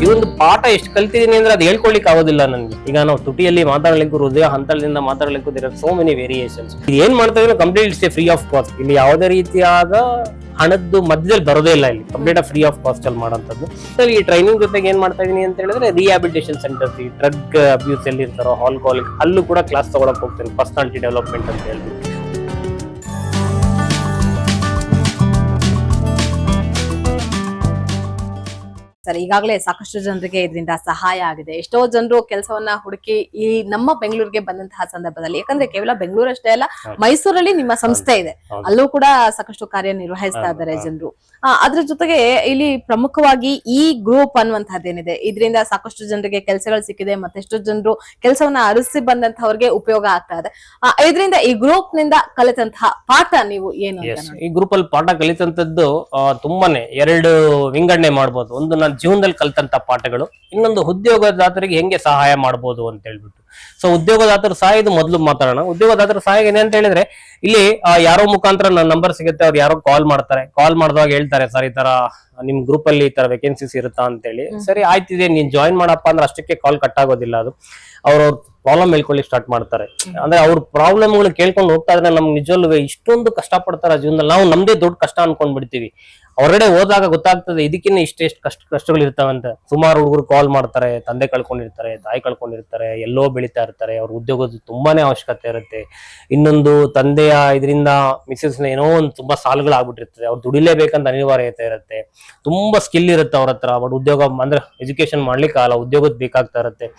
ಜೀವನದ ಪಾಠ ಎಷ್ಟು ಕಲ್ತಿದೀನಿ ಅಂದ್ರೆ ಅದು ಹೇಳ್ಕೊಳ್ಲಿಕ್ಕೆ ಆಗೋದಿಲ್ಲ ನನ್ಗೆ. ಈಗ ನಾವು ತುಟಿಯಲ್ಲಿ ಮಾತಾಡ್ಲಿಕ್ಕೂ ಹೃದಯ ಹಂತದಿಂದ ಮಾತಾಡ್ಲಿಕ್ಕೂ ಸೋ ಮೆನಿ ವೇರಿಯೇಷನ್ಸ್. ಏನ್ ಮಾಡ್ತಾ ಇದ್ರೆ ಕಂಪ್ಲೀಟ್ ಫ್ರೀ ಆಫ್ ಕಾಸ್ಟ್. ಇಲ್ಲಿ ಯಾವುದೇ ರೀತಿಯಾದ ಹಣದ್ದು ಮಧ್ಯದಲ್ಲಿ ಬರೋದೇ ಇಲ್ಲ. ಇಲ್ಲಿ ಕಂಪ್ಲೀಟ್ ಫ್ರೀ ಆಫ್ ಕಾಸ್ಟ್ ಅಲ್ಲಿ ಮಾಡೋಂಥದ್ದು. ಈ ಟ್ರೈನಿಂಗ್ ಜೊತೆಗೆ ಏನ್ ಮಾಡ್ತಾ ಇದೀನಿ ಅಂತ ಹೇಳಿದ್ರೆ ರಿಹ್ಯಾಬಿಲಿಟೇಷನ್ ಸೆಂಟರ್ಸ್, ಈ ಡ್ರಗ್ ಅಬ್ಯೂಸ್ ಎಲ್ಲಿ ಇರ್ತಾರೋ ಆಲ್ಕೋಹಾಲಿಕ್ ಅಲ್ಲೂ ಕೂಡ ಕ್ಲಾಸ್ ತಗೊಳಕ್ ಹೋಗ್ತೀನಿ, ಪರ್ಸನಾಲಿಟಿ ಡೆವಲಪ್ಮೆಂಟ್ ಅಂತ ಹೇಳ್ಬಿಟ್ಟು. ಸರ್, ಈಗಾಗಲೇ ಸಾಕಷ್ಟು ಜನರಿಗೆ ಇದರಿಂದ ಸಹಾಯ ಆಗಿದೆ. ಎಷ್ಟೋ ಜನರು ಕೆಲಸವನ್ನ ಹುಡುಕಿ ಈ ನಮ್ಮ ಬೆಂಗಳೂರಿಗೆ ಬಂದಂತಹ ಸಂದರ್ಭದಲ್ಲಿ, ಯಾಕಂದ್ರೆ ಕೇವಲ ಬೆಂಗಳೂರು ಅಷ್ಟೇ ಅಲ್ಲ, ಮೈಸೂರಲ್ಲಿ ನಿಮ್ಮ ಸಂಸ್ಥೆ ಇದೆ, ಅಲ್ಲೂ ಕೂಡ ಸಾಕಷ್ಟು ಕಾರ್ಯನಿರ್ವಹಿಸ್ತಾ ಇದ್ದಾರೆ ಜನರು. ಅದ್ರ ಜೊತೆಗೆ ಇಲ್ಲಿ ಪ್ರಮುಖವಾಗಿ ಈ ಗ್ರೂಪ್ ಅನ್ನುವಂತಹದ್ದೇನಿದೆ, ಇದರಿಂದ ಸಾಕಷ್ಟು ಜನರಿಗೆ ಕೆಲಸಗಳು ಸಿಕ್ಕಿದೆ, ಮತ್ತೆಷ್ಟು ಜನರು ಕೆಲಸವನ್ನ ಅರಸಿ ಬಂದಂತಹವ್ರಿಗೆ ಉಪಯೋಗ ಆಗ್ತಾ ಇದೆ. ಇದರಿಂದ ಈ ಗ್ರೂಪ್ ನಿಂದ ಕಲಿತಂತಹ ಪಾಠ ನೀವು ಏನು? ಈ ಗ್ರೂಪ್ ಅಲ್ಲಿ ಪಾಠ ಕಲಿತಂತದ್ದು ತುಂಬಾನೇ ಎರಡು ವಿಂಗಡಣೆ ಮಾಡ್ಬೋದು. ಒಂದು ನಾನು ಜೀವನದಲ್ಲಿ ಕಲಿತಂತ ಪಾಠಗಳು, ಇನ್ನೊಂದು ಉದ್ಯೋಗದಾತರಿಗೆ ಹೆಂಗೆ ಸಹಾಯ ಮಾಡ್ಬೋದು ಅಂತ ಹೇಳ್ಬಿಟ್ಟು. ಸೊ ಉದ್ಯೋಗದಾತರ ಸಹಾಯ ಇದು ಮೊದಲು ಮಾತಾಡೋಣ. ಉದ್ಯೋಗದಾತರ ಸಹಾಯ ಏನೇ ಅಂತ ಹೇಳಿದ್ರೆ, ಇಲ್ಲಿ ಯಾರೋ ಮುಖಾಂತರ ನನ್ನ ನಂಬರ್ ಸಿಗುತ್ತೆ, ಅವ್ರು ಯಾರೋ ಕಾಲ್ ಮಾಡ್ತಾರೆ. ಕಾಲ್ ಮಾಡಿದಾಗ ಹೇಳ್ತಾರೆ, ಸರ್ ಈ ತರ ನಿಮ್ ಗ್ರೂಪ್ ಅಲ್ಲಿ ಈ ತರ ವೇಕೆನ್ಸೀಸ್ ಇರುತ್ತಾ ಅಂತ ಹೇಳಿ. ಸರಿ ಆಯ್ತಿದೆ, ನೀನ್ ಜಾಯಿನ್ ಮಾಡಪ್ಪ ಅಂದ್ರೆ ಅಷ್ಟಕ್ಕೆ ಕಾಲ್ ಕಟ್ ಆಗೋದಿಲ್ಲ. ಅದು ಅವ್ರ ಪ್ರಾಬ್ಲಮ್ ಹೇಳ್ಕೊಳ್ಳಿ ಸ್ಟಾರ್ಟ್ ಮಾಡ್ತಾರೆ. ಅಂದ್ರೆ ಅವ್ರ ಪ್ರಾಬ್ಲಮ್ಗಳು ಕೇಳ್ಕೊಂಡು ಹೋಗ್ತಾ ಇದ್ರೆ ನಮ್ಗೆ ನಿಜವಲ್ಲೂ ಇಷ್ಟೊಂದು ಕಷ್ಟ ಪಡ್ತಾರ ಜೀವನದಲ್ಲಿ. ನಾವು ನಮ್ದೇ ದೊಡ್ಡ ಕಷ್ಟ ಅನ್ಕೊಂಡ್ ಬಿಡ್ತೀವಿ. ಹೊರಗಡೆ ಹೋದಾಗ ಗೊತ್ತಾಗ್ತದೆ ಇದಕ್ಕಿನ್ನ ಇಷ್ಟೆಷ್ಟು ಕಷ್ಟಗಳು ಇರ್ತಾವಂತ. ಸುಮಾರು ಹುಡುಗರು ಕಾಲ್ ಮಾಡ್ತಾರೆ, ತಂದೆ ಕಳ್ಕೊಂಡಿರ್ತಾರೆ, ತಾಯಿ ಕಳ್ಕೊಂಡಿರ್ತಾರೆ, ಎಲ್ಲೋ ಬೆಳೀತಾ ಇರ್ತಾರೆ, ಅವ್ರ ಉದ್ಯೋಗದ ತುಂಬಾನೇ ಅವಶ್ಯಕತೆ ಇರುತ್ತೆ. ಇನ್ನೊಂದು ತಂದೆಯ ಇದರಿಂದ ಮಿಸಸ್ ಏನೋ ಒಂದು ತುಂಬಾ ಸಾಲಗಳು ಆಗ್ಬಿಟ್ಟಿರ್ತದೆ, ಅವ್ರು ದುಡಿಲೇಬೇಕಂತ ಅನಿವಾರ್ಯತೆ ಇರುತ್ತೆ. ತುಂಬಾ ಸ್ಕಿಲ್ ಇರುತ್ತೆ ಅವ್ರ ಹತ್ರ, ಬಟ್ ಉದ್ಯೋಗ ಅಂದ್ರೆ ಎಜುಕೇಶನ್ ಮಾಡ್ಲಿಕ್ಕೆ ಆಗಲ್ಲ, ಉದ್ಯೋಗದ ಬೇಕಾಗ್ತಾ ಇರುತ್ತೆ.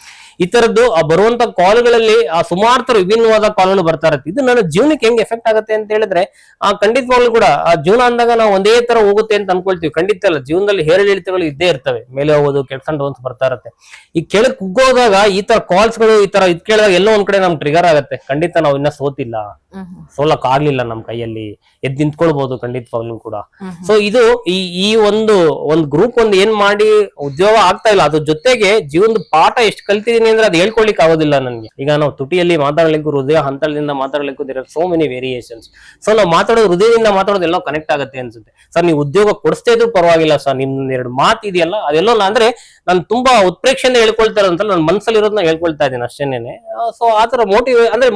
ಈ ತರದ್ದು ಬರುವಂತ ಕಾಲ್ಗಳಲ್ಲಿ ಸುಮಾರು ತರ ವಿಭಿನ್ನವಾದ ಕಾಲ್ಗಳು ಬರ್ತಾ ಇರುತ್ತೆ. ಇದು ನನ್ನ ಜೀವನಕ್ಕೆ ಹೆಂಗ್ ಎಫೆಕ್ಟ್ ಆಗುತ್ತೆ ಅಂತ ಹೇಳಿದ್ರೆ, ಖಂಡಿತವಾಗ್ಲೂ ಕೂಡ ಆ ಜೀವನ ಅಂದಾಗ ನಾವು ಒಂದೇ ತರ ಹೋಗುತ್ತೆ ಅಂತ ಅನ್ಕೊಳ್ತೀವಿ. ಖಂಡಿತ ಅಲ್ಲ, ಜೀವನದಲ್ಲಿ ಏರಿಳಿತಗಳು ಇದ್ದೇ ಇರ್ತವೆ. ಮೇಲೆ ಹೋಗೋದು, ಕೆಳಕೊಂಡು ಡೌನ್ಸ್ ಬರ್ತಾ ಇರುತ್ತೆ. ಈ ಕೆಳಕ್ ಕುಗ್ಗೋದಾಗ ಈ ತರ ಕಾಲ್ಸ್ ಗಳು ಈ ತರ ಇದ್ ಕೇಳಿದಾಗ ಎಲ್ಲೋ ಒಂದ್ ಕಡೆ ನಮ್ ಟ್ರಿಗರ್ ಆಗುತ್ತೆ. ಖಂಡಿತ ನಾವು ಇನ್ನ ಸೋತಿಲ್ಲ, ಸೋಲಕ್ ಆಗ್ಲಿಲ್ಲ, ನಮ್ ಕೈಯಲ್ಲಿ ಎದ್ ನಿಂತ್ಕೊಳ್ಬಹುದು ಖಂಡಿತವಾಗ್ಲೂ ಕೂಡ. ಸೊ ಇದು ಈ ಒಂದು ಗ್ರೂಪ್ ಒಂದು ಏನ್ ಮಾಡಿ ಉದ್ಯೋಗ ಆಗ್ತಾ ಇಲ್ಲ, ಅದ್ರ ಜೊತೆಗೆ ಜೀವನದ ಪಾಠ ಎಷ್ಟು ಕಲ್ತಿದೀನಿ ಅಂದ್ರೆ ಅದು ಹೇಳ್ಕೊಳ್ಲಿಕ್ಕೆ ಆಗೋದಿಲ್ಲ ನನ್ಗೆ. ಈಗ ನಾವು ತುಟಿಯಲ್ಲಿ ಮಾತಾಡ್ಲಿಕ್ಕೂ ಹೃದಯ ಹಂತದಿಂದ ಮಾತಾಡ್ಲಿಕ್ಕೂ ಸೋ ಮೆನಿ ವೇರಿಯೇಷನ್ಸ್. ಸೊ ನಾವು ಮಾತಾಡೋದು ಹೃದಯದಿಂದ ಮಾತಾಡೋದು ಎಲ್ಲೋ ಕನೆಕ್ಟ್ ಆಗುತ್ತೆ ಅನ್ಸುತ್ತೆ. ಸರ್ ನೀವು ಉದ್ಯೋಗ ಕೊಡಿಸ್ತಾ ಇದ್ರು ಪರವಾಗಿಲ್ಲ ಸರ್, ನಿಮ್ ಎರಡು ಮಾತು ಇದೆಯಲ್ಲ ಅದೆಲ್ಲೋ ಅಂದ್ರೆ ನಾನು ತುಂಬಾ ಉತ್ಪ್ರೇಕ್ಷೆಯಿಂದ ಹೇಳ್ಕೊಳ್ತಾರೆ ಅಂತ ನನ್ನ ಮನಸ್ಸಲ್ಲಿ ಇರೋದನ್ನ ಹೇಳ್ಕೊಳ್ತಾ ಇದ್ದೀನಿ ಅಷ್ಟೇನೆ. ಸೊ ಆತರ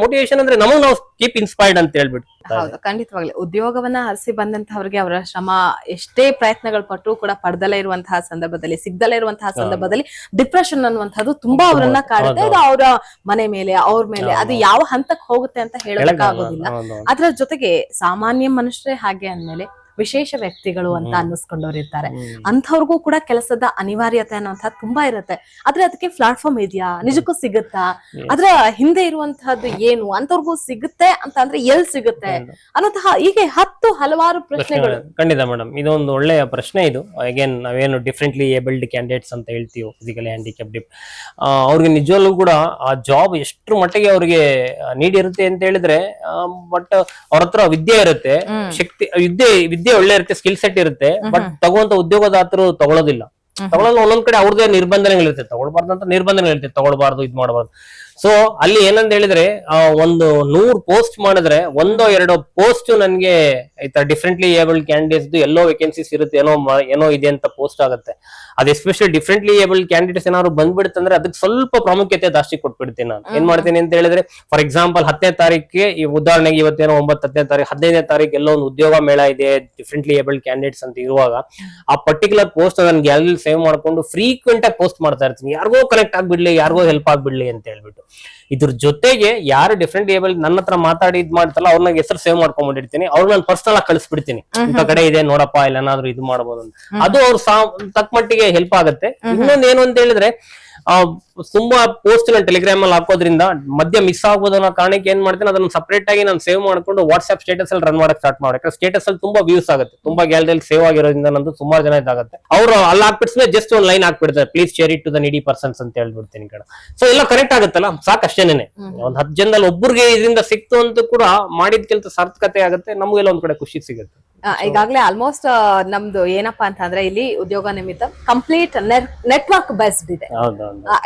ಮೋಟಿವೇಶನ್ ಅಂದ್ರೆ ನಮಗ್ ನಾವು ಕೀಪ್ ಇನ್ಸ್ಪೈರ್ಡ್ ಅಂತ ಹೇಳ್ಬಿಟ್ಟು. ಹೌದು, ಖಂಡಿತವಾಗ್ಲಿ ಉದ್ಯೋಗವನ್ನ ಹರಿಸಿ ಬಂದಂತಹವ್ರಿಗೆ ಅವರ ಶ್ರಮ ಎಷ್ಟೇ ಪ್ರಯತ್ನಗಳು ಪಟ್ಟರು ಕೂಡ ಪಡೆದಲೇ ಇರುವಂತಹ ಸಂದರ್ಭದಲ್ಲಿ, ಸಿಗ್ದಲೇ ಇರುವಂತಹ ಸಂದರ್ಭದಲ್ಲಿ ಡಿಪ್ರೆಷನ್ ಅನ್ನುವಂಥದ್ದು ತುಂಬಾ ಅವರನ್ನ ಕಾಡುತ್ತೆ. ಅದು ಅವರ ಮನೆ ಮೇಲೆ, ಅವ್ರ ಮೇಲೆ, ಅದು ಯಾವ ಹಂತಕ್ಕೆ ಹೋಗುತ್ತೆ ಅಂತ ಹೇಳೋದಕ್ಕಾಗೋದಿಲ್ಲ. ಅದರ ಜೊತೆಗೆ ಸಾಮಾನ್ಯ ಮನುಷ್ಯರೇ ಹಾಗೆ ಅಂದ್ಮೇಲೆ ವಿಶೇಷ ವ್ಯಕ್ತಿಗಳು ಅಂತ ಅನ್ನಿಸ್ಕೊಂಡವ್ರು ಇರ್ತಾರೆ. ಅಂಥವ್ರಿಗೂ ಕೂಡ ಕೆಲಸದ ಅನಿವಾರ್ಯತೆ ಅನ್ನುವಂಥದ್ದು ತುಂಬಾ ಇರುತ್ತೆ. ಆದ್ರೆ ಅದಕ್ಕೆ ಪ್ಲಾಟ್ಫಾರ್ಮ್ ಇದೆಯಾ, ನಿಜಕ್ಕೂ ಸಿಗುತ್ತಾ, ಅದ್ರ ಹಿಂದೆ ಇರುವಂತಹದ್ದು ಏನು, ಅಂತವ್ರಿಗೂ ಸಿಗುತ್ತೆ ಅಂತ ಅಂದ್ರೆ ಎಲ್ಲಿ ಸಿಗುತ್ತೆ ಅನ್ನೋಂತಹ ಹೀಗೆ ಹಲವಾರು ಪ್ರಶ್ನೆಗಳು. ಖಂಡಿತ ಮೇಡಮ್, ಇದೊಂದು ಒಳ್ಳೆಯ ಪ್ರಶ್ನೆ. ಇದು ಅಗೇನ್ ನಾವೇನು ಡಿಫ್ರೆಂಟ್ಲಿ ಏಬಲ್ಡ್ ಕ್ಯಾಂಡಿಡೇಟ್ಸ್ ಅಂತ ಹೇಳ್ತೀವಿ, ಫಿಸಿಕಲಿ ಹ್ಯಾಂಡಿಕ್ಯಾಪ್ಡ್, ಅವ್ರಿಗೆ ನಿಜವಲ್ಲೂ ಕೂಡ ಆ ಜಾಬ್ ಎಷ್ಟ್ರ ಮಟ್ಟಿಗೆ ಅವ್ರಿಗೆ ನೀಡ್ ಇರುತ್ತೆ ಅಂತ ಹೇಳಿದ್ರೆ, ಬಟ್ ಅವ್ರ ಹತ್ರ ವಿದ್ಯೆ ಇರುತ್ತೆ, ಶಕ್ತಿ ವಿದ್ಯೆ ಒಳ್ಳೆ ಇರುತ್ತೆ, ಸ್ಕಿಲ್ ಸೆಟ್ ಇರುತ್ತೆ, ಬಟ್ ತಗುವಂತ ಉದ್ಯೋಗದಾತರು ತಗೊಳ್ಳೋದಿಲ್ಲ. ತಗೊಳ್ಳೋದು ಒಂದೊಂದ್ ಕಡೆ ಅವ್ರದೇ ನಿರ್ಬಂಧನೆಗಳಿರುತ್ತೆ, ತಗೊಳ್ಬಾರ್ದಂತ ನಿರ್ಬಂಧನೆಗಳಿರುತ್ತೆ, ತಗೊಳ್ಬಾರ್ದು, ಇದ್ ಮಾಡಬಾರ್ದು. ಸೊ ಅಲ್ಲಿ ಏನಂತ ಹೇಳಿದ್ರೆ, ಒಂದು 100 ಪೋಸ್ಟ್ ಮಾಡಿದ್ರೆ 1-2 ಪೋಸ್ಟ್ ನನ್ಗೆ ಈ ತರ ಡಿಫ್ರೆಂಟ್ಲಿ ಏಬಲ್ಡ್ ಕ್ಯಾಂಡಿಡೇಟ್ಸ್ ಎಲ್ಲೋ ವೇಕೆನ್ಸೀಸ್ ಇರುತ್ತೆ, ಏನೋ ಇದೆ ಅಂತ ಪೋಸ್ಟ್ ಆಗುತ್ತೆ. ಅದು ಎಸ್ಪೆಷಲಿ ಡಿಫ್ರೆಂಟ್ಲಿ ಏಬಲ್ಡ್ ಕ್ಯಾಂಡಿಡೇಟ್ಸ್ ಏನಾದ್ರು ಬಂದ್ಬಿಡುತ್ತಂದ್ರೆ ಅದಕ್ಕೆ ಸ್ವಲ್ಪ ಪ್ರಾಮುಖ್ಯತೆ ಜಾಸ್ತಿ ಕೊಟ್ಬಿಡ್ತೀನಿ. ನಾನು ಏನ್ ಮಾಡ್ತೀನಿ ಅಂತ ಹೇಳಿದ್ರೆ, ಫಾರ್ ಎಕ್ಸಾಂಪಲ್ 10ನೇ ತಾರೀಕಿಗೆ, ಈ ಉದಾಹರಣೆಗೆ ಇವತ್ತೇನೋ 10ನೇ ತಾರೀಕು, 15ನೇ ತಾರೀಕು ಎಲ್ಲೋ ಒಂದು ಉದ್ಯೋಗ ಮೇಳ ಇದೆ ಡಿಫ್ರೆಂಟ್ಲಿ ಏಬಲ್ಡ್ ಕ್ಯಾಂಡಿಡೇಟ್ಸ್ ಅಂತ ಇರುವಾಗ, ಆ ಪರ್ಟಿಕ್ಯುಲರ್ ಪೋಸ್ಟ್ ನನ್ನ ಗ್ಯಾಲರಿ ಸೇವ್ ಮಾಡ್ಕೊಂಡು ಫ್ರೀಕ್ವೆಂಟ್ ಆಗಿ ಪೋಸ್ಟ್ ಮಾಡ್ತಾ ಇರ್ತೀನಿ. ಯಾರಿಗೋ ಕನೆಕ್ಟ್ ಆಗ್ಬಿಡ್ಲಿ, ಯಾರಿಗೋ ಹೆಲ್ಪ್ ಆಗ್ಬಿಡ್ಲಿ ಅಂತ ಹೇಳ್ಬಿಟ್ಟು. ಇದ್ರ ಜೊತೆಗೆ ಯಾರು ಡಿಫ್ರೆಂಟ್ ಏಬಲ್ ನನ್ನ ಹತ್ರ ಮಾತಾಡಿ ಇದ್ ಮಾಡ್ತಲ್ಲ, ಅವ್ರನ್ನ ಹೆಸರು ಸೇವ್ ಮಾಡ್ಕೊಂಡ್ಬಿಟ್ಟಿರ್ತೀನಿ. ಅವ್ರು ನಾನು ಪರ್ಸನಲ್ ಆಗಿ ಕಳಿಸ್ಬಿಡ್ತೀನಿ, ಇಂಥ ಕಡೆ ಇದೆ ನೋಡಪ್ಪ, ಇಲ್ಲ ಏನಾದ್ರು ಇದು ಮಾಡಬಹುದು ಅಂತ. ಅದು ಅವ್ರು ತಕ್ಕ ಮಟ್ಟಿಗೆ ಹೆಲ್ಪ್ ಆಗುತ್ತೆ. ಇನ್ನೊಂದು ಏನು ಅಂತ ಹೇಳಿದ್ರೆ, ತುಂಬಾ ಪೋಸ್ಟ್ ನಾನು ಟೆಲಿಗ್ರಾಮ್ ಅಲ್ಲಿ ಹಾಕೋದ್ರಿಂದ ಮಧ್ಯ ಮಿಸ್ ಆಗೋದು ಅನ್ನೋ ಕಾರಣಕ್ಕೆ ಏನ್ ಮಾಡ್ತೀನಿ, ಅದನ್ನ ಸಪರೇಟ್ ಆಗಿ ನಾನು ಸೇವ್ ಮಾಡ್ಕೊಂಡು ವಾಟ್ಸ್ಆಪ್ ಸ್ಟೇಟಸ್ ಅಲ್ಲಿ ರನ್ ಮಾಡಕ್ ಸ್ಟಾರ್ಟ್ ಮಾಡಿ. ಸ್ಟೇಟಸ್ ಅಲ್ಲಿ ತುಂಬಾ ವ್ಯೂಸ್ ಆಗುತ್ತೆ, ತುಂಬಾ ಗ್ಯಾಲರಿಯಲ್ಲಿ ಸೇವ್ ಆಗಿರೋದ್ರಿಂದ ನಂದು ಸುಮಾರು ಜನ ಇದಾಗುತ್ತೆ. ಅವ್ರು ಅಲ್ಲಿ ಹಾಕ್ಬಿಡ್ತಾರೆ, ಜಸ್ಟ್ ಒಂದು ಲೈನ್ ಹಾಕ್ಬಿಡ್ತಾರೆ, please share it to the needy persons ಅಂತ ಹೇಳ್ಬಿಡ್ತೀನಿ ಕಡೆ. ಸೊ ಎಲ್ಲ ಕರೆಕ್ಟ್ ಆಗುತ್ತಲ್ಲ, ಸಾಕಷ್ಟೇನೆ. ಒಂದ್ 10 ಜನದಲ್ಲಿ ಒಬ್ಬರಿಗೆ ಇದರಿಂದ ಸಿಕ್ತು ಅಂತ ಕೂಡ ಮಾಡಿದ ಕೆಲಸ ಸಾರ್ಥಕತೆ ಆಗುತ್ತೆ, ನಮಗೆಲ್ಲ ಒಂದ್ ಕಡೆ ಖುಷಿ ಸಿಗುತ್ತೆ. ಈಗಾಗಲೇ ಆಲ್ಮೋಸ್ಟ್ ನಮ್ದು ಏನಪ್ಪಾ ಅಂತಂದ್ರೆ ಇಲ್ಲಿ ಉದ್ಯೋಗ ನಿಮಿತ್ತ ಕಂಪ್ಲೀಟ್ ನೆಟ್ವರ್ಕ್ ಬೇಸ್ಡ್ ಇದೆ.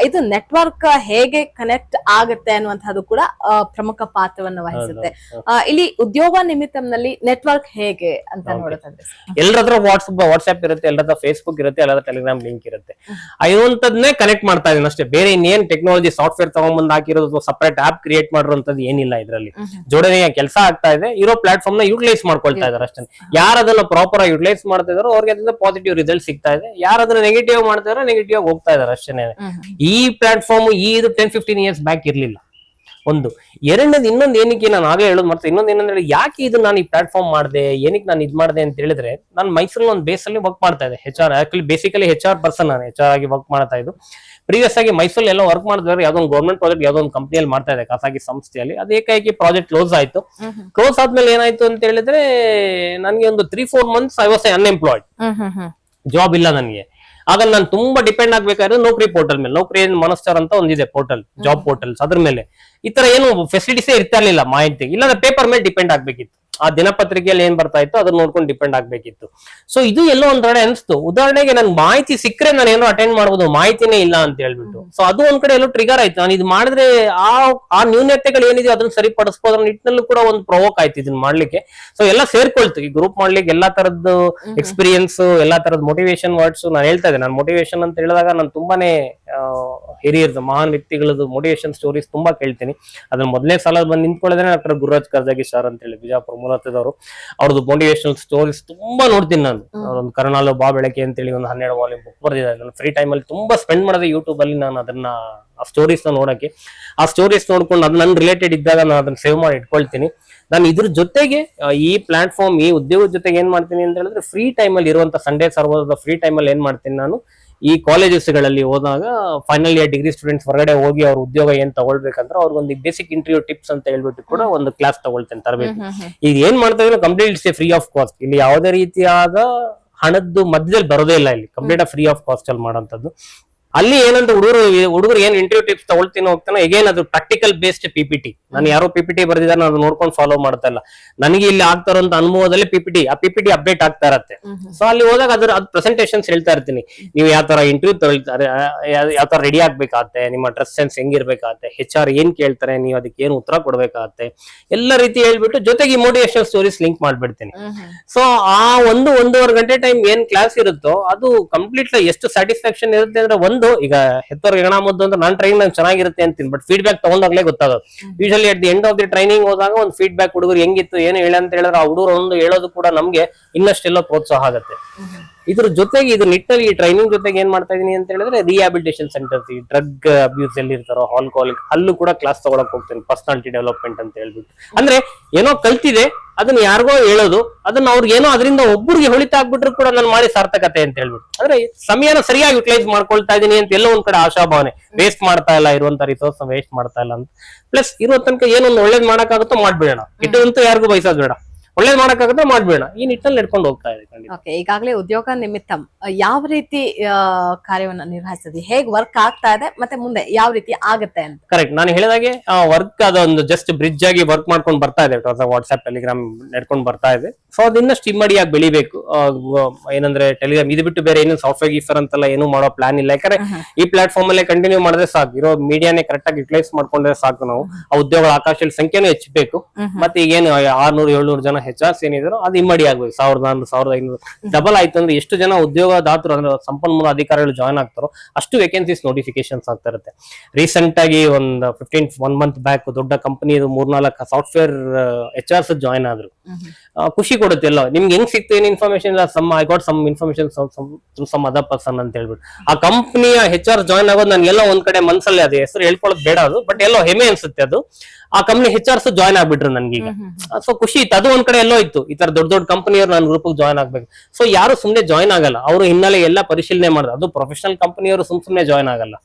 ಇದು ನೆಟ್ವರ್ಕ್ ಹೇಗೆ ಕನೆಕ್ಟ್ ಆಗುತ್ತೆ ಅನ್ನುವಂಥದ್ದು ಕೂಡ ಪ್ರಮುಖ ಪಾತ್ರವನ್ನು ವಹಿಸುತ್ತೆ. ಇಲ್ಲಿ ಉದ್ಯೋಗ ನಿಮಿತ್ತಂನಲ್ಲಿ ನೆಟ್ವರ್ಕ್ ಹೇಗೆ ಅಂತ ನೋಡುತ್ತಂದ್ರೆ ಎಲ್ಲರ ಹತ್ರ ವಾಟ್ಸ್ಆಪ್ ಇರುತ್ತೆ, ಎಲ್ಲರ ಹತ್ರ ಫೇಸ್ಬುಕ್ ಇರುತ್ತೆ, ಎಲ್ಲರ ಟೆಲಿಗ್ರಾಮ್ ಲಿಂಕ್ ಇರುತ್ತೆ. ಇರುವಂತದ್ನೇ ಕನೆಕ್ಟ್ ಮಾಡ್ತಾ ಇದೀನಿ ಅಷ್ಟೇ. ಬೇರೆ ಇನ್ನೇನ್ ಟೆಕ್ನಾಲಜಿ ಸಾಫ್ಟ್ವೇರ್ ತಗೊಂಡ್ಬಂದ್ ಹಾಕಿರೋದು ಸಪರೇಟ್ ಆಪ್ ಕ್ರಿಯೇಟ್ ಮಾಡಿರುವಂತದ್ದು ಏನಿಲ್ಲ. ಇದರಲ್ಲಿ ಜೋಡಣೆಯ ಕೆಲಸ ಆಗ್ತಾ ಇದೆ, ಇರೋ ಪ್ಲಾಟ್ಫಾರ್ಮ್ ನ ಯೂಟಿಲೈಸ್ ಮಾಡ್ಕೊಳ್ತಾ ಇದಾರೆ ಅಷ್ಟೇ. ಯಾರು ಅದನ್ನ ಪ್ರಾಪರ್ ಆಗಿ ಯುಟಿಲೈಸ್ ಮಾಡ್ತಾ ಇದಾರೋ ಅವ್ರಿಗೆ ಅದರಿಂದ ಪಾಸಿಟಿವ್ ರಿಸಲ್ಟ್ ಸಿಗ್ತಾ ಇದೆ. ಯಾರು ಅದನ್ನ ನೆಗೆಟಿವ್ ಮಾಡ್ತಾ ಇದಾರೋ ನೆಗೆಟಿವ್ ಆಗಿ ಹೋಗ್ತಾ ಇದಾರೆ ಅಷ್ಟೇ. ಈ ಪ್ಲಾಟ್ಫಾರ್ಮ್ ಇದು 10-15 ಇಯರ್ಸ್ ಬ್ಯಾಕ್ ಇರ್ಲಿಲ್ಲ. ಒಂದು ಎರಡನೇದು ಇನ್ನೊಂದು ಏನಕ್ಕೆ ನಾನು ಆಗಲೇ ಹೇಳೋದು ಮತ್ತೆ ಇನ್ನೊಂದು ಏನಂದ್ರೆ ಯಾಕೆ ಇದು ನಾನು ಈ ಪ್ಲಾಟ್ಫಾರ್ಮ್ ಮಾಡಿದೆ, ಏನಕ್ಕೆ ನಾನು ಇದು ಮಾಡಿದೆ ಅಂತ ಹೇಳಿದ್ರೆ, ನಾನು ಮೈಸೂರಿನ ಒಂದು ಬೇಸ್ ಅಲ್ಲಿ ವರ್ಕ್ ಮಾಡ್ತಾ ಇದ್ದೆ. ಬೇಸಿಕಲಿ HR ಪರ್ಸನ್, ನಾನು HR ಆಗಿ ವರ್ಕ್ ಮಾಡ್ತಾ ಇದ್ದು. ಪ್ರೀವಿಯಸ್ ಆಗಿ ಮೈಸೂರಲ್ಲಿ ಎಲ್ಲ ವರ್ಕ್ ಮಾಡಿದ್ರೆ ಯಾವ್ದೊಂದು ಗೌರ್ಮೆಂಟ್ ಪ್ರಾಜೆಕ್ಟ್ ಯಾವ್ದೋ ಒಂದು ಕಂಪನಿಯಲ್ಲಿ ಮಾಡ್ತಾ ಇದೆ, ಖಾಸಗಿ ಸಂಸ್ಥೆಯಲ್ಲಿ. ಅದು ಏಕಾಏಕಿ ಪ್ರಾಜೆಕ್ಟ್ ಕ್ಲೋಸ್ ಆಯ್ತು. ಕ್ಲೋಸ್ ಆದ್ಮೇಲೆ ಏನಾಯ್ತು ಅಂತ ಹೇಳಿದ್ರೆ, ನನಗೆ ಒಂದು 3-4 months I was unemployed, job ಇಲ್ಲ ನನಗೆ. ಆಗ ನಾನು ತುಂಬಾ ಡಿಪೆಂಡ್ ಆಗ್ಬೇಕಾದ್ರೆ ನೌಕರಿ ಪೋರ್ಟಲ್ ಮೇಲೆ, ನೌಕರಿ ಮನಸ್ಸರ್ ಅಂತ ಒಂದಿದೆ ಪೋರ್ಟಲ್, ಜಾಬ್ ಪೋರ್ಟಲ್ಸ್, ಅದ್ರ ಮೇಲೆ ಈ ತರ ಏನು ಫೆಸಿಲಿಟೀಸೇ ಇರ್ತಾ ಇರ್ಲಿಲ್ಲ ಮಾಹಿತಿ. ಇಲ್ಲಾಂದ್ರೆ ಪೇಪರ್ ಮೇಲೆ ಡಿಪೆಂಡ್ ಆಗ್ಬೇಕಿತ್ತು. ಆ ದಿನಪತ್ರಿಕೆಯಲ್ಲಿ ಏನ್ ಬರ್ತಾ ಇತ್ತು ಅದನ್ನ ನೋಡ್ಕೊಂಡು ಡಿಪೆಂಡ್ ಆಗ್ಬೇಕಿತ್ತು. ಸೊ ಇದು ಎಲ್ಲೋ ಒಂದ್ ಕಡೆ ಅನ್ಸ್ತು. ಉದಾಹರಣೆಗೆ ನನ್ ಮಾಹಿತಿ ಸಿಕ್ಕರೆ ನಾನು ಏನೋ ಅಟೆಂಡ್ ಮಾಡ್ಬೋದು, ಮಾಹಿತಿನೇ ಇಲ್ಲ ಅಂತ ಹೇಳ್ಬಿಟ್ಟು. ಸೊ ಅದು ಒಂದ್ ಕಡೆ ಎಲ್ಲೋ ಟ್ರಿಗರ್ ಆಯ್ತು. ನಾನು ಇದು ಮಾಡಿದ್ರೆ ಆ ನ್ಯೂನತೆಗಳು ಏನಿದೆ ಅದನ್ನ ಸರಿಪಡಿಸಬಹುದು ಅನ್ನೋ ನಿಟ್ಟಿನಲ್ಲೂ ಕೂಡ ಒಂದು ಪ್ರವೋಕ್ ಆಯ್ತು ಇದನ್ನ ಮಾಡ್ಲಿಕ್ಕೆ. ಸೊ ಎಲ್ಲ ಸೇರ್ಕೊಳ್ತು ಈ ಗ್ರೂಪ್ ಮಾಡ್ಲಿಕ್ಕೆ. ಎಲ್ಲಾ ತರದ್ದು ಎಕ್ಸ್ಪೀರಿಯನ್ಸ್, ಎಲ್ಲಾ ತರದ ಮೋಟಿವೇಶನ್ ವರ್ಡ್ಸ್ ನಾನು ಹೇಳ್ತಾ ಇದ್ದೆ. ನಾನು ಮೋಟಿವೇಶನ್ ಅಂತ ಹೇಳಿದಾಗ ನಾನು ತುಂಬಾನೇ ಹಿರಿಯರ್ದು, ಮಹಾನ್ ವ್ಯಕ್ತಿಗಳದ್ದು ಮೋಟಿವೇಶನ್ ಸ್ಟೋರೀಸ್ ತುಂಬಾ ಕೇಳ್ತೀನಿ. ಅದನ್ನ ಮೊದಲನೇ ಸಲ ಬಂದು ನಿಂತ್ಕೊಳ್ಳೋದೇ ಡಾಕ್ಟರ್ ಗುರುರಾಜ್ ಕರ್ಜಗಿ ಸರ್ ಅಂತ ಹೇಳಿ, ಬಿಜಾಪುರ ಮೂಲತದವರು. ಅವ್ರದ್ದು ಮೋಟಿವೇಶನಲ್ ಸ್ಟೋರೀಸ್ ತುಂಬಾ ನೋಡ್ತೀನಿ ನಾನು. ಒಂದು ಕರ್ನಾಲು ಬಾ ಬೆಳಕೆ ಅಂತೇಳಿ ಒಂದು 12 ವಾಲ್ಯೂಮ್ ಬುಕ್ ಬರ್ದಿದ್ದಾರೆ. ನಾನು ಫ್ರೀ ಟೈಮ್ ಅಲ್ಲಿ ತುಂಬಾ ಸ್ಪೆಂಡ್ ಮಾಡಿದೆ ಯೂಟ್ಯೂಬ್ ಅಲ್ಲಿ ನಾನು ಅದನ್ನ, ಆ ಸ್ಟೋರೀಸ್ ನ ನೋಡಕ್ಕೆ. ಆ ಸ್ಟೋರೀಸ್ ನೋಡ್ಕೊಂಡು ಅದು ನನ್ ರಿಲೇಟೆಡ್ ಇದ್ದಾಗ ನಾನು ಅದನ್ನ ಸೇವ್ ಮಾಡಿ ಇಟ್ಕೊಳ್ತೀನಿ. ನಾನು ಇದ್ರ ಜೊತೆಗೆ ಈ ಪ್ಲಾಟ್ಫಾರ್ಮ್, ಈ ಉದ್ಯೋಗದ ಜೊತೆಗೆ ಏನ್ ಮಾಡ್ತೀನಿ ಅಂತ ಹೇಳಿದ್ರೆ, ಫ್ರೀ ಟೈಮ್ ಅಲ್ಲಿ ಇರುವಂತ ಸಂಡೇ ಸರ್ವದ ಫ್ರೀ ಟೈಮ್ ಅಲ್ಲಿ ಏನ್ ಮಾಡ್ತೀನಿ ನಾನು, ಈ ಕಾಲೇಜಸ್ ಗಳಲ್ಲಿ ಹೋದಾಗ ಫೈನಲ್ ಇಯರ್ ಡಿಗ್ರಿ ಸ್ಟೂಡೆಂಟ್ಸ್ ಹೊರಗಡೆ ಹೋಗಿ ಅವ್ರ ಉದ್ಯೋಗ ಏನ್ ತಗೊಳ್ಬೇಕಂದ್ರೆ ಅವ್ರಿಗೊಂದು ಬೇಸಿಕ್ ಇಂಟರ್ವ್ಯೂ ಟಿಪ್ಸ್ ಅಂತ ಹೇಳ್ಬಿಟ್ಟು ಕೂಡ ಒಂದು ಕ್ಲಾಸ್ ತಗೊಳ್ತೇನೆ, ತರಬೇತಿ. ಈಗ ಏನ್ ಮಾಡ್ತಾ ಇದ್ರೆ ಕಂಪ್ಲೀಟ್ ಫ್ರೀ ಆಫ್ ಕಾಸ್ಟ್. ಇಲ್ಲಿ ಯಾವುದೇ ರೀತಿಯಾದ ಹಣದ್ದು ಮಧ್ಯದಲ್ಲಿ ಬರೋದೇ ಇಲ್ಲ. ಇಲ್ಲಿ ಕಂಪ್ಲೀಟ್ ಫ್ರೀ ಆಫ್ ಕಾಸ್ಟ್ ಅಲ್ಲಿ ಮಾಡೋಂಥದ್ದು. ಅಲ್ಲಿ ಏನಂತ ಹುಡುಗರು ಏನ್ ಇಂಟರ್ವ್ಯೂ ಟಿಪ್ಸ್ ತಗೊಳ್ತೀನಿ ಹೋಗ್ತಾನೆ, ಎಗೇನ್ ಅದು ಪ್ರಾಕ್ಟಿಕಲ್ ಬೇಸ್ಡ್ PPT. ನಾನು ಯಾರೋ PPT ಬರ್ದಿದ್ದಾರೆ, ನಾನು ನೋಡ್ಕೊಂಡು ಫಾಲೋ ಮಾಡ್ತಾ ಇಲ್ಲ. ನನಗೆ ಇಲ್ಲಿ ಆಗ್ತಾ ಇರೋಂತ ಅನುಭವದಲ್ಲಿ ಆ PPT ಅಪ್ಡೇಟ್ ಆಗ್ತಾ ಇರತ್ತೆ. ಸೊ ಅಲ್ಲಿ ಹೋದಾಗ ಅದ್ರ ಪ್ರೆಸೆಂಟೇಷನ್ಸ್ ಹೇಳ್ತಾ ಇರ್ತೀನಿ. ನೀವು ಯಾವ ತರ ಇಂಟರ್ವ್ಯೂ ತಗೊಳ್ತಾರೆ, ಯಾವ ತರ ರೆಡಿ ಆಗ್ಬೇಕಾಗತ್ತೆ, ನಿಮ್ಮ ಡ್ರೆಸ್ ಸೆನ್ಸ್ ಹೆಂಗಿರ್ಬೇಕಾಗತ್ತೆ, HR ಏನ್ ಕೇಳ್ತಾರೆ, ನೀವು ಅದಕ್ಕೆ ಏನು ಉತ್ತರ ಕೊಡ್ಬೇಕಾಗತ್ತೆ, ಎಲ್ಲ ರೀತಿ ಹೇಳ್ಬಿಟ್ಟು ಜೊತೆಗೆ ಮೋಟಿವೇಶನಲ್ ಸ್ಟೋರೀಸ್ ಲಿಂಕ್ ಮಾಡ್ಬಿಡ್ತೀನಿ. ಸೊ ಆ 1-1.5 ಗಂಟೆ ಟೈಮ್ ಏನ್ ಕ್ಲಾಸ್ ಇರುತ್ತೋ ಅದು ಕಂಪ್ಲೀಟ್ ಎಷ್ಟು ಸ್ಯಾಟಿಸ್ಫ್ಯಾಕ್ಷನ್ ಇರುತ್ತೆ ಅಂದ್ರೆ, ಈಗ ಹೆತ್ತವ್ರಿಗೆ ಹೆಣ ಮುದ್ದು ಅಂತ ನಾನು ಟ್ರೈನಿಂಗ್ ನಂಗೆ ಚೆನ್ನಾಗಿರುತ್ತೆ ಅಂತೀನಿ, ಬಟ್ ಫೀಡ್ಬ್ಯಾಕ್ ತಗೊಂಡಾಗ್ಲೇ ಗೊತ್ತಾಗೋದು. Usually at the end of the training ಹೋದಾಗ ಒಂದು ಫೀಡ್ಬ್ಯಾಕ್ ಹುಡುಗರು ಹೆಂಗಿತ್ತು ಏನು ಹೇಳಿ ಅಂತ ಹೇಳಿದ್ರೆ, ಆ ಹುಡುಗರು ಒಂದು ಹೇಳೋದು ಕೂಡ ನಮ್ಗೆ ಇನ್ನಷ್ಟೆಲ್ಲೋ ಪ್ರೋತ್ಸಾಹ ಆಗುತ್ತೆ. ಇದ್ರ ಜೊತೆಗೆ ಇದು ನಿಟ್ಟಲ್ಲಿ ಈ ಟ್ರೈನಿಂಗ್ ಜೊತೆಗೆ ಏನ್ ಮಾಡ್ತಾ ಇದೀನಿ ಅಂತ ಹೇಳಿದ್ರೆ, ರಿಹ್ಯಾಬಿಲಿಟೇಷನ್ ಸೆಂಟರ್ಸ್, ಈ ಡ್ರಗ್ ಅಬ್ಯೂಸ್ ಎಲ್ಲಿ ಇರ್ತಾರೋ ಆಲ್ಕೋಹಾಲಿಕ್, ಅಲ್ಲೂ ಕೂಡ ಕ್ಲಾಸ್ ತಗೊಳಕ್ ಹೋಗ್ತೇನೆ. ಪರ್ಸನಾಲಿಟಿ ಡೆವಲಪ್ಮೆಂಟ್ ಅಂತ ಹೇಳ್ಬಿಟ್ಟು, ಅಂದ್ರೆ ಏನೋ ಕಲ್ತಿದೆ ಅದನ್ನ ಯಾರಿಗೋ ಹೇಳೋದು, ಅದನ್ನ ಅವ್ರಿಗೆ ಏನೋ ಅದರಿಂದ ಒಬ್ಬರಿಗೆ ಹೊಳಿತಾ ಆಗ್ಬಿಟ್ರು ಕೂಡ ನಾನು ಮಾಡಿ ಸಾರ್ಥಕತೆ ಅಂತ ಹೇಳ್ಬಿಟ್ಟು, ಅಂದ್ರೆ ಸಮಯನ ಸರಿಯಾಗಿ ಯುಟಿಲೈಸ್ ಮಾಡ್ಕೊಳ್ತಾ ಇದೀನಿ ಅಂತ ಎಲ್ಲೋ ಒಂದ್ ಕಡೆ ಆಶಾಭಾವನೆ. ವೇಸ್ಟ್ ಮಾಡ್ತಾ ಇಲ್ಲ, ಇರುವಂತ ರಿಸೋರ್ಸ್ ವೇಸ್ಟ್ ಮಾಡ್ತಾ ಇಲ್ಲ ಅಂತ. ಪ್ಲಸ್ ಇರೋ ತನಕ ಏನೊಂದು ಒಳ್ಳೇದ್ ಮಾಡಕ್ಕಾಗುತ್ತೋ ಮಾಡ್ಬೇಡ, ಕೆಟ್ಟದಂತೂ ಯಾರಿಗೂ ಬಯಸೋದ್ ಬೇಡ, ಒಳ್ಳೇದ್ ಮಾಡಕ್ಕಾಗುತ್ತೆ ಮಾಡ್ಬೇಡ. ಈ ನಿಟ್ಟಲ್ಲಿ ನಡ್ಕೊಂಡು ಹೋಗ್ತಾ ಇದೆ. ಈಗಾಗಲೇ ಉದ್ಯೋಗ ನಿಮಿತ್ತ ಯಾವ ರೀತಿ ಕಾರ್ಯವನ್ನು ನಿರ್ವಹಿಸ್ತದೆ, ಹೇಗ್ ವರ್ಕ್ ಆಗ್ತಾ ಇದೆ, ಮತ್ತೆ ಮುಂದೆ ಯಾವ ರೀತಿ ಆಗುತ್ತೆ ಅಂತ? ಕರೆಕ್ಟ್, ನಾನು ಹೇಳಿದಾಗೆ ವರ್ಕ್ ಅದೊಂದು ಜಸ್ಟ್ ಬ್ರಿಡ್ಜ್ ಆಗಿ ವರ್ಕ್ ಮಾಡ್ಕೊಂಡು ಬರ್ತಾ ಇದೆ. ವಾಟ್ಸ್ಆಪ್ ಟೆಲಿಗ್ರಾಮ್ ನಡ್ಕೊಂಡು ಬರ್ತಾ ಇದೆ. ಸೊ ಅದು ಇನ್ನಷ್ಟು ಇಮ್ಮಡಿಯಾಗಿ ಬೆಳಿಬೇಕು. ಏನಂದ್ರೆ ಟೆಲಿಗ್ರಾಮ್ ಇದು ಬಿಟ್ಟು ಬೇರೆ ಏನು ಸಾಫ್ಟ್ವೇರ್ ಗೀಫರ್ ಅಂತೆಲ್ಲ ಏನು ಮಾಡೋ ಪ್ಲಾನ್ ಇಲ್ಲ. ಯಾಕಂದ್ರೆ ಈ ಪ್ಲಾಟ್ಫಾರ್ಮ್ ಅಲ್ಲೇ ಕಂಟಿನ್ಯೂ ಮಾಡಿದ್ರೆ ಸಾಕು, ಇರೋ ಮೀಡಿಯಾನೇ ಕರೆಕ್ಟ್ ಆಗಿ ಯುಟಿಲೈಸ್ ಮಾಡ್ಕೊಂಡ್ರೆ ಸಾಕು. ನಾವು ಆ ಉದ್ಯೋಗಗಳ ಆಕಾಶದಲ್ಲಿ ಸಂಖ್ಯೆನೂ ಹೆಚ್ಚಬೇಕು. ಮತ್ತೆ ಈಗೇನು 600-700 ಜನ HR ಏನಿದ್ರು ಅದು ಇಮ್ಮಡಿ ಆಗ್ಬೇಕು. 1400-1500 ಡಬಲ್ ಆಯ್ತು ಅಂದ್ರೆ ಎಷ್ಟು ಜನ ಉದ್ಯೋಗದಾತರು ಅಂದ್ರೆ ಸಂಪನ್ಮೂಲ ಅಧಿಕಾರಿಗಳು ಜಾಯ್ನ್ ಆಗ್ತಾರೋ ಅಷ್ಟು ವೇಕೆನ್ಸೀಸ್ ನೋಟಿಫಿಕೇಶನ್ಸ್ ಆಗ್ತಾ ಇರುತ್ತೆ. ರೀಸೆಂಟ್ ಆಗಿ ಒಂದು 1 month ಬ್ಯಾಕ್ ದೊಡ್ಡ ಕಂಪನಿ 3-4 ಸಾಫ್ಟ್ವೇರ್ HRs ಜಾಯ್ನ್ ಆದ್ರು. ಖುಷಿ ಕೊಡುತ್ತೆ. ಎಲ್ಲ ನಿಮ್ಗೆ ಹೆಂಗ್ ಸಿಕ್ತು ಏನ್ ಇನ್ಫಾರ್ಮೇಶನ್ ಇಲ್ಲ, I got some information through some other person ಅಂತ ಹೇಳ್ಬಿಟ್ಟು ಆ ಕಂಪನಿಯ HR ಜಾಯ್ನ್ ಆಗೋದು ನನ್ಗೆಲ್ಲ ಒಂದ್ ಕಡೆ ಮನ್ಸಲ್ಲಿ, ಅದು ಹೆಸರು ಹೇಳ್ಕೊಳ್ಳೋದು ಬೇಡ ಅದು, ಬಟ್ ಎಲ್ಲೋ ಹೆಮ್ಮೆ ಅನ್ಸುತ್ತೆ. ಅದು ಆ ಕಂಪ್ನಿ HRs ಜಾಯ್ನ್ ಆಗ್ಬಿಟ್ರು ನನ್ಗೀಗ. ಸೊ ಖುಷಿ ಇತ್ತು. ಅದು ಒಂದ್ ಕಡೆ ಎಲ್ಲೋ ಇತ್ತು, ಈ ತರ ದೊಡ್ಡ ಕಂಪನಿಯವ್ರು ನನ್ನ ಗ್ರೂಪ್ ಜಾಯ್ನ್ ಆಗ್ಬೇಕು. ಸೊ ಯಾರು ಸುಮ್ನೆ ಜಾಯ್ನ್ ಆಗಲ್ಲ, ಅವರು ಹಿನ್ನೆಲೆ ಎಲ್ಲ ಪರಿಶೀಲನೆ ಮಾಡಿದ್ರು. ಅದು ಪ್ರೊಫೆಷನಲ್ ಕಂಪನಿಯವರು ಸುಮ್ನೆ ಜಾಯ್ನ್ ಆಗಲ್ಲ.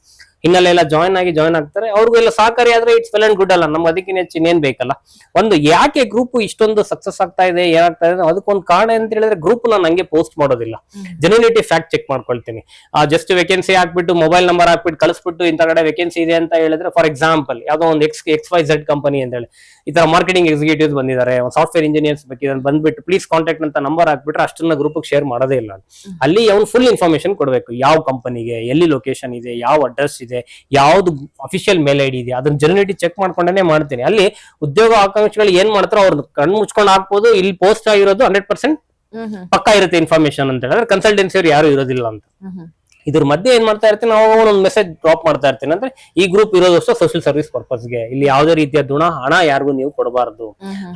ಹಿನ್ನೆಲೆ ಜಾಯ್ನ್ ಆಗ್ತಾರೆ, ಅವ್ರಿಗೆಲ್ಲ ಸಹಕಾರಿ ಆದ್ರೆ ಇಟ್ಸ್ ವೆಲ್ ಅಂಡ್ ಗುಡ್ ಅಲ್ಲ, ನಮ್ಗೆ ಅದಕ್ಕಿಂತ ಹೆಚ್ಚು ಇನ್ನೇನ್ ಬೇಕಲ್ಲ. ಒಂದು ಯಾಕೆ ಗ್ರೂಪ್ ಇಷ್ಟೊಂದು ಸಕ್ಸಸ್ ಆಗ್ತಾ ಇದೆ, ಏನಾಗ್ತಾ ಇದೆ, ಅದಕ್ಕೊಂದು ಕಾರಣ ಅಂತ ಹೇಳಿದ್ರೆ ಗ್ರೂಪ್ ನಾನು ಹಂಗೆ ಪೋಸ್ಟ್ ಮಾಡೋದಿಲ್ಲ, ಜೆನ್ಯೂನಿಟಿ ಫ್ಯಾಕ್ಟ್ ಚೆಕ್ ಮಾಡ್ಕೊಳ್ತೀನಿ. ಜಸ್ಟ್ ವೇಕೆನ್ಸಿ ಹಾಕ್ಬಿಟ್ಟು ಮೊಬೈಲ್ ನಂಬರ್ ಹಾಕ್ಬಿಟ್ಟು ಕಳಿಸ್ಬಿಟ್ಟು ಇಂಥ ಕಡೆ ವೇಕೆನ್ಸಿ ಇದೆ ಅಂತ ಹೇಳಿದ್ರೆ, ಫಾರ್ ಎಕ್ಸಾಂಪಲ್ ಯಾವ್ದೋ ಒಂದು XYZ ಕಂಪನಿ ಅಂತ ಹೇಳಿ ಈ ತರ ಮಾರ್ಕೆಟಿಂಗ್ ಎಕ್ಸಿಕ್ಯೂಟಿವ್ಸ್ ಬಂದಿದ್ದಾರೆ, ಸಾಫ್ಟ್ವೇರ್ ಇಂಜಿನಿಯರ್ಸ್ ಬೇಕಿದ್ದಾರೆ, ಬಂದ್ಬಿಟ್ಟು ಪ್ಲೀಸ್ ಕಾಂಟ್ಯಾಕ್ಟ್ ಅಂತ ನಂಬರ್ ಹಾಕ್ಬಿಟ್ರೆ ಅಷ್ಟನ್ನ ಗ್ರೂಪ್ ಶೇರ್ ಮಾಡೋದೇ ಇಲ್ಲ. ಅಲ್ಲಿ ಅವ್ನು ಫುಲ್ ಇನ್ಫಾರ್ಮೇಶನ್ ಕೊಡಬೇಕು, ಯಾವ ಕಂಪನಿಗೆ, ಎಲ್ಲಿ ಲೊಕೇಶನ್ ಇದೆ, ಯಾವ ಅಡ್ರೆಸ್ ಇದೆ, ಯಾವ್ದು ಅಫಿಷಿಯಲ್ ಮೇಲ್ ಐಡಿ ಇದೆ, ಅದನ್ನ ಜೆನ್ಯೂನಿಟಿ ಚೆಕ್ ಮಾಡ್ಕೊಂಡೇ ಮಾಡ್ತೀನಿ. ಅಲ್ಲಿ ಉದ್ಯೋಗ ಆಕಾಂಕ್ಷಿಗಳು ಏನ್ ಮಾಡ್ತಾರೋ ಅವ್ರನ್ನ ಕಣ್ಣು ಮುಚ್ಕೊಂಡು ಹಾಕ್ಬೋದು. ಇಲ್ಲಿ ಪೋಸ್ಟ್ ಆಗಿರೋದು 100% ಪಕ್ಕಾ ಇರುತ್ತೆ ಇನ್ಫಾರ್ಮೇಶನ್ ಅಂತ ಹೇಳಿದ್ರೆ, ಕನ್ಸಲ್ಟೆನ್ಸಿ ಅವ್ರು ಯಾರು ಇರೋದಿಲ್ಲ ಅಂತ. ಇದ್ರ ಮಧ್ಯೆ ಏನ್ ಮಾಡ್ತಾ ಇರ್ತೀನಿ, ನಾವು ಒಂದು ಮೆಸೇಜ್ ಡ್ರಾಪ್ ಮಾಡ್ತಾ ಇರ್ತೀನಿ, ಅಂದ್ರೆ ಈ ಗ್ರೂಪ್ ಇರೋದು ಸೋಷಿಯಲ್ ಸರ್ವಿಸ್ ಪರ್ಪಸ್ಗೆ, ಇಲ್ಲಿ ಯಾವುದೇ ರೀತಿಯ ಹಣ ಯಾರಿಗೂ ನೀವು ಕೊಡಬಾರ್ದು,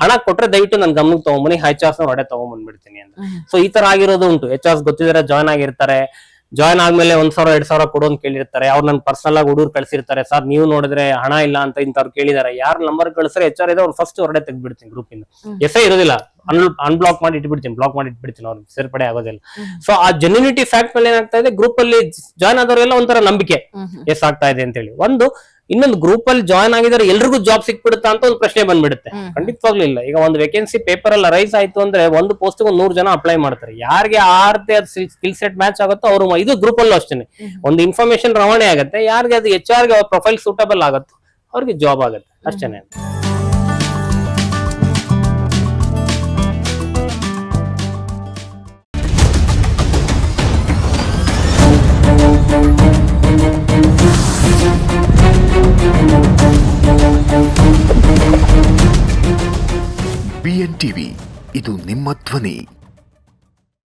ಹಣ ಕೊಟ್ರೆ ದಯವಿಟ್ಟು ನನ್ ಗಮನಕ್ಕೆ ತಗೊಂಬನ್ನಿ, HR ಹೊಡೆ ತಗೊಂಡ್ಬಂದ್ಬಿಡ್ತೀನಿ ಅಂತ. ಸೊ ಈ ತರ ಆಗಿರೋದು ಉಂಟು. HR ಗೊತ್ತಿದ್ರೆ ಜಾಯ್ನ್ ಆಗಿರ್ತಾರೆ, ಜಾಯ್ನ್ ಆದ್ಮೇಲೆ 1,000-2,000 ಕೊಡು ಅಂತ ಕೇಳಿರ್ತಾರೆ. ಅವ್ರು ನನ್ ಪರ್ಸನಲ್ ಆಗಿ ಹುಡುಗರು ಕಳ್ಸಿರ್ತಾರೆ, ಸರ್ ನೀವು ನೋಡಿದ್ರೆ ಹಣ ಇಲ್ಲ ಅಂತ ಇಂಥವ್ರು ಕೇಳಿದಾರೆ, ಯಾರು ನಂಬರ್ ಕಳಿಸ್ರೆ HR ಇದೆ ಅವ್ರು ಫಸ್ಟ್ ಹೊರಡೆ ತೆಗ್ದ್ಬಿಡ್ತೀನಿ ಗ್ರೂಪ್ ಇಂದ, ಇರೋದಿಲ್ಲ, ಅನ್ಬ್ಲಾಕ್ ಮಾಡಿ ಇಟ್ಬಿಡ್ತೀನಿ, ಬ್ಲಾಕ್ ಮಾಡಿ ಇಟ್ಬಿಡ್ತೀನಿ, ಅವ್ರು ಸೇರ್ಪಡೆ ಆಗೋದಿಲ್ಲ. ಸೊ ಆ ಜೆನ್ಯೂನಿಟಿ ಫ್ಯಾಕ್ಟ್ ಮೇಲೆ ಏನಾಗ್ತಾ ಇದೆ, ಗ್ರೂಪ್ ಅಲ್ಲಿ ಜಾಯ್ನ್ ಆದವರೆಲ್ಲ ಒಂಥರ ನಂಬಿಕೆ ಎಸ್ ಆಗ್ತಾ ಇದೆ ಅಂತ ಹೇಳಿ. ಇನ್ನೊಂದು ಗ್ರೂಪ್ ಅಲ್ಲಿ ಜಾಯ್ನ್ ಆಗಿದ್ರೆ ಎಲ್ರಿಗೂ ಜಾಬ್ ಸಿಕ್ಬಿಡುತ್ತಾ ಅಂತ ಒಂದು ಪ್ರಶ್ನೆ ಬಂದ್ಬಿಡುತ್ತೆ. ಖಂಡಿತವಾಗ್ಲೂ ಇಲ್ಲ. ಈಗ ಒಂದು ವೇಕೆನ್ಸಿ ಪೇಪರ್ ಅಲ್ಲಿ ರೈಸ್ ಆಯ್ತು ಅಂದ್ರೆ ಒಂದು ಪೋಸ್ಟ್ 100 ಜನ ಅಪ್ಲೈ ಮಾಡ್ತಾರೆ. ಯಾರಿಗೆ ಆರ್ತೆ ಸ್ಕಿಲ್ ಸೆಟ್ ಮ್ಯಾಚ್ ಆಗುತ್ತೋ ಅವರು, ಇದು ಗ್ರೂಪ್ ಅಲ್ಲೂ ಅಷ್ಟೇ, ಒಂದು ಇನ್ಫಾರ್ಮೇಶನ್ ರವಾನೆ ಆಗುತ್ತೆ, ಯಾರಿಗೆ ಅದು HR ಗೆ ಪ್ರೊಫೈಲ್ ಸೂಟಬಲ್ ಆಗುತ್ತೋ ಅವ್ರಿಗೆ ಜಾಬ್ ಆಗುತ್ತೆ ಅಷ್ಟೇನೆ. BNTV, ಇದು ನಿಮ್ಮ ಧ್ವನಿ.